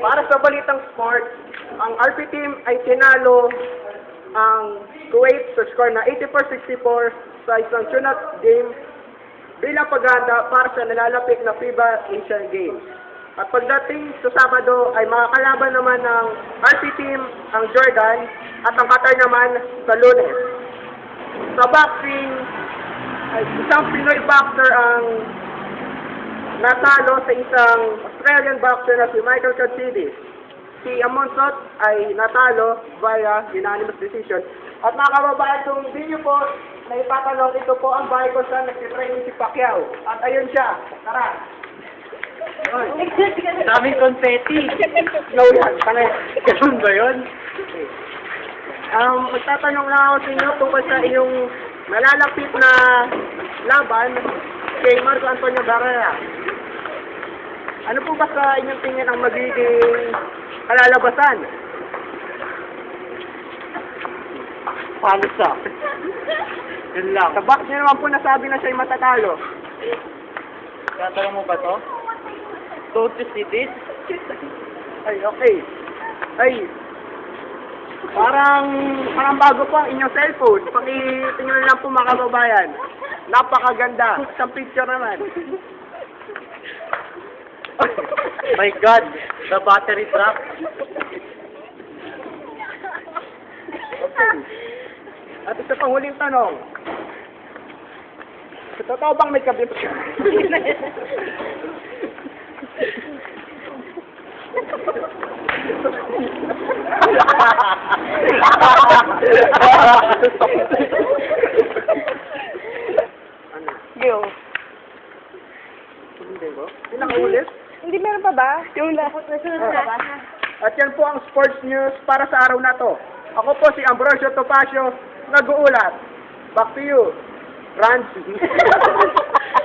Para sa balitang sport, ang RP team ay tinalo ang Kuwait sa score na 84-64 sa isang tune-up game bilang paghahanda para sa nalalapit na FIBA Asian Games. At pagdating sa Sabado ay makakalaban naman ng RP team ang Jordan at ang Qatar naman sa Lunes. Sa boxing, ay isang Pinoy boxer ang natalo sa isang Australian boxer na si Michael Katsidis. Si Amonsot ay natalo via unanimous decision. At mga kababayan, itong video po na ipatanong, ito po ang bahay ko saan nagtitraining si Pacquiao. At ayun siya. Tara. Daming confetti. No yan. Tanay. Ganun ba yun? Magtatanong lang ako sa inyo tungkol sa iyong nalalapit na laban kay Marco Antonio Barrera. Ano po ba sa inyong tingin ang magiging kalalabasan? Palsa. Yun lang. Sa box niya naman po nasabi na siya'y matatalo. Tatanong mo ba to? Don't you see this? Ay, okay. Ay, parang bago po ang inyong cellphone. Pakitingnan lang po mga kababayan. Napakaganda. Isang picture naman. My God, the battery trap. Okay. At isa pang huling tanong. Totoo bang may kabit siya? Ano? Yung. Hindi ba? Pinakaulit? Hindi meron pa ba? Yung lahat na sunod na. At yan po ang sports news para sa araw na to. Ako po si Ambrosio Topacio, nag-uulat. Back to you, Franz.